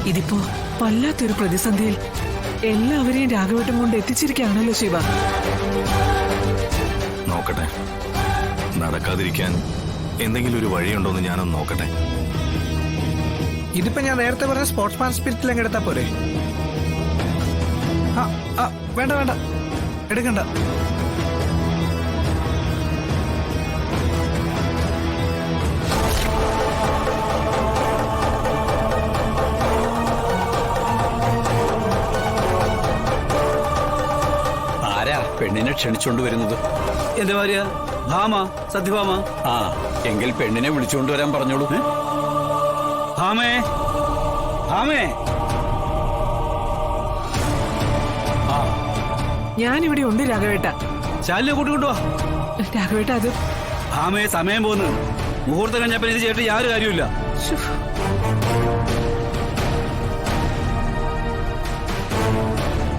ഇതിപ്പോ വല്ലാത്തൊരു പ്രതിസന്ധിയിൽ എല്ലാവരെയും രാഘവേട്ടൻ കൊണ്ട് എത്തിച്ചിരിക്കുകയാണല്ലോ ശിവ. നോക്കട്ടെ, നടക്കാതിരിക്കാൻ എന്തെങ്കിലും ഒരു വഴിയുണ്ടോന്ന് ഞാനൊന്ന് നോക്കട്ടെ. ഇതിപ്പോ ഞാൻ നേരത്തെ പറഞ്ഞ സ്പോർട്സ്മാൻ സ്പിരിറ്റിൽ അങ്ങ് എടുത്താ പോരെ? വേണ്ട വേണ്ട, എടുക്കണ്ട. ആരാ പെണ്ണിനെ ക്ഷണിച്ചോണ്ട് വരുന്നത്? എന്റെ ഭാര്യ ഭാമ, സത്യഭാമ. ആ, എങ്കിൽ പെണ്ണിനെ വിളിച്ചുകൊണ്ട് വരാൻ പറഞ്ഞോളൂ. ഭാമേ, ഭാമേ. ഞാനിവിടെ ഉണ്ട് രാഘവേട്ട. ശാലിനെ കൂട്ടിക്കൊണ്ടുവാ. രാഘവേട്ട, അത് ഭാമയെ സമയം പോകുന്നു. മുഹൂർത്തം കഴിഞ്ഞപ്പോ ഇത് ചെയ്തിട്ട് യാതൊരു കാര്യമില്ല.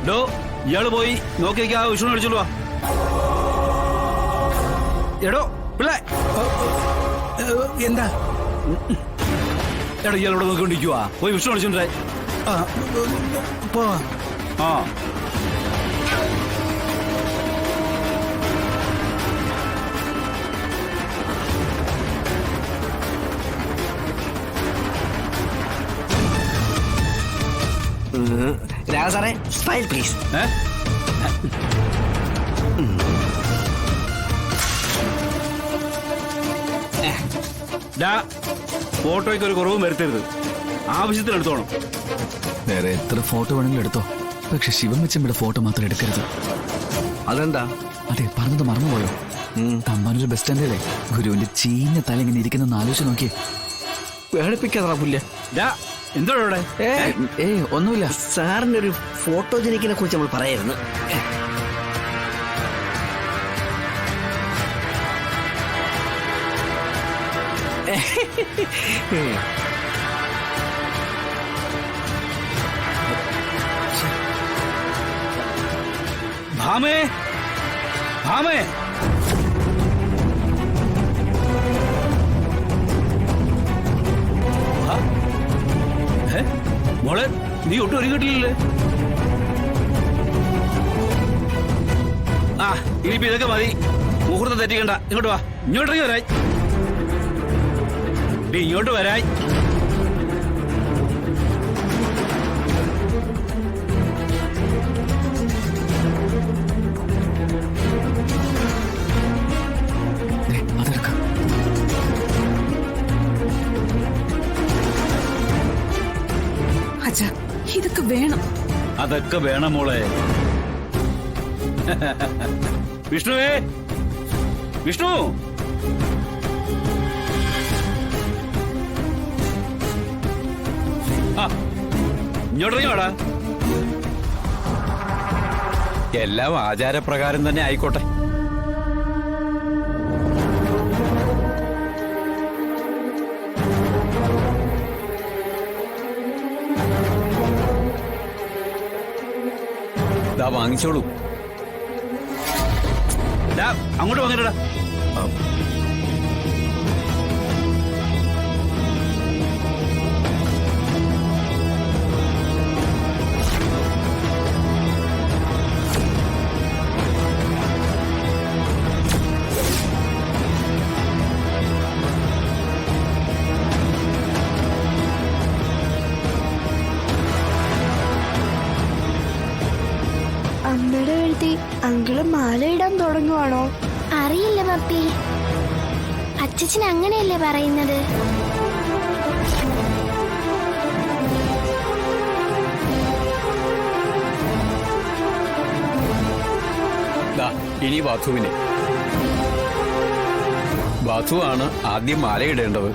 ഡോ, ഇയാള് പോയി നോക്കിയേക്ക് ആ വിഷ്ണു വിളിച്ചോളൂ. എടോ പിള്ളേ, എന്താ? എടോ ഇയാളിവിടെ നോക്കിക്കൊണ്ടിരിക്കുവാ. പോയി വിഷ്ണു വിളിച്ചോണ്ടേ. പോവാ. ആ, രാഘ സാറേ, സ്മൈൽ പ്ലീസ്. ഫോട്ടോയ്ക്ക് ഒരു കുറവും വരുത്തരുത്. ആവശ്യത്തിന് എടുത്തോണം. വേറെ എത്ര ഫോട്ടോ വേണമെങ്കിലും എടുത്തോ, പക്ഷെ ശിവമ്മച്ചമ്മയുടെ ഫോട്ടോ മാത്രം എടുക്കരുത്. അതെന്താ? അതെ, പറഞ്ഞത് മറന്നുപോയോ? തമ്പാനൊരു ബസ് സ്റ്റാൻഡിലെ ഗുരുവിന്റെ ചീഞ്ഞ തല ഇങ്ങനെ ഇരിക്കുന്ന ആലോചിച്ച് നോക്കിയേ. പേടിപ്പിക്കാതാ പുല്ല. എന്തോടെ ഇവിടെ? ഒന്നുമില്ല. സാറിന്റെ ഒരു ഫോട്ടോജനിക്കിനെ കുറിച്ച് നമ്മൾ പറയായിരുന്നു. ഭാമേ, ഭാമേ. മോളെ, നീ ഒട്ടും ഒരുങ്ങിട്ടില്ലേ? ആ, ഇനിയിപ്പോ ഇതൊക്കെ മതി. മുഹൂർത്തം തെറ്റിക്കണ്ട. ഇങ്ങോട്ട് വാ. ഇങ്ങോട്ടേക്ക് വരായി. ഇങ്ങോട്ട് വരായി. അതെടുക്കാം. അച്ഛാ, ഇതൊക്കെ വേണം. അതൊക്കെ വേണം മോളെ. വിഷ്ണുവേ, വിഷ്ണു. ഇങ്ങോട്ടേക്ക് വാടാ. എല്ലാം ആചാരപ്രകാരം തന്നെ ആയിക്കോട്ടെ. വാങ്ങിച്ചോളൂ. അങ്ങോട്ട് വന്നിട്ടാ. അമ്മയുടെ എഴുതി അങ്കിള് മാല ഇടാൻ തുടങ്ങുവാണോ? അറിയില്ല പപ്പി, അച്ഛൻ അങ്ങനെയല്ലേ പറയുന്നത്. ഇനി ബാത്തുവിന്. ബാത്തു ആണ് ആദ്യം മാലയിടേണ്ടത്.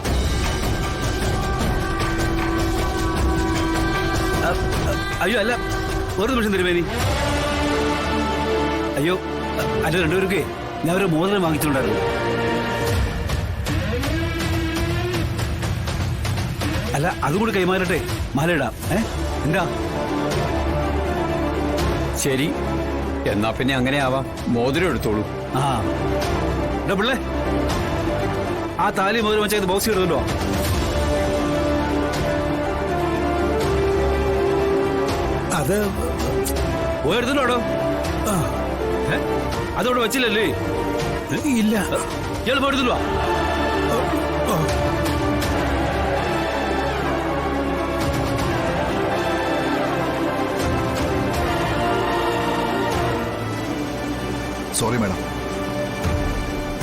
അയ്യോ അല്ല, ഒരു നിമിഷം തിരുമേനി. അയ്യോ, അല്ല, രണ്ടുപേർക്ക് ഞാൻ ഒരു മോതിരം വാങ്ങിച്ചിട്ടുണ്ടായിരുന്നു. അല്ല, അതുകൂടി കൈമാറട്ടെ, മാലയിടാം. എന്താ? ശരി, എന്നാ പിന്നെ അങ്ങനെ ആവാം. മോതിരം എടുത്തോളൂ. ആ പിള്ളേ, ആ താലി മോതിരം വെച്ചത് ബോക്സ് ഇടുന്നുണ്ടോ? അത് പോയി എടുത്തിട്ടുണ്ടോ അതോടെ വെച്ചില്ലല്ലേ ഇല്ല. ഇയാൾ പോയി എടുത്തിട്ട് വാ. സോറി മാഡം,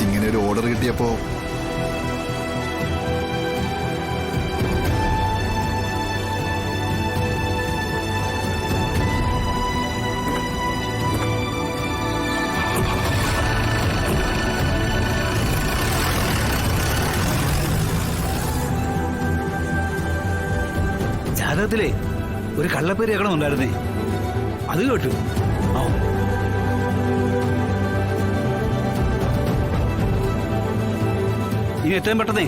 ഇങ്ങനെ ഒരു ഓർഡർ കിട്ടിയപ്പോ ജാതകത്തിലേ ഒരു കള്ളപ്പേര് കേൾക്കണമെന്നുണ്ടായിരുന്നേ, അത് കേട്ടു. ആ ഇനി എത്രയും പെട്ടെന്നേ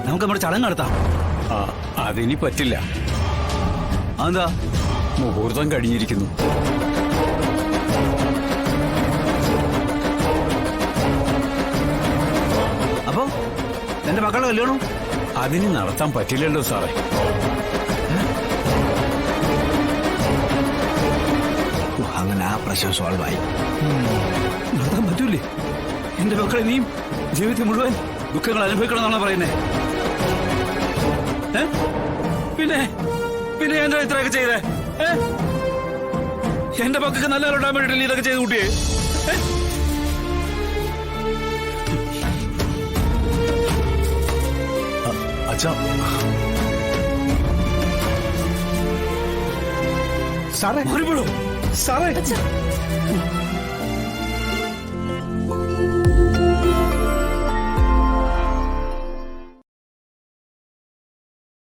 നമുക്ക് നമ്മുടെ ചടങ്ങ് നടത്താം. ആ, അതിനി പറ്റില്ല. അതെന്താ? മുഹൂർത്തം കഴിഞ്ഞിരിക്കുന്നു. അപ്പൊ എന്റെ മക്കളുടെ കല്യാണം അതിന് നടത്താൻ പറ്റില്ലല്ലോ സാറേ. അങ്ങനെ ആ പ്രശ്നം സോൾവ് ആയി. നടത്താൻ പറ്റൂലേ? എന്റെ മക്കൾ ഇനിയും ജീവിതത്തിൽ മുഴുവൻ ദുഃഖങ്ങൾ അനുഭവിക്കണം എന്നാണ് പറയുന്നേ. പിന്നെ പിന്നെ എന്താ ഇത്രയൊക്കെ ചെയ്തേ? എന്റെ മക്കൾക്ക് നല്ലവരുണ്ടാൻ വേണ്ടിയിട്ടില്ല ഇതൊക്കെ ചെയ്ത് കൂട്ടിയേ. അച്ഛാ, സാറേ മാറിപ്പോടോ. സാറേ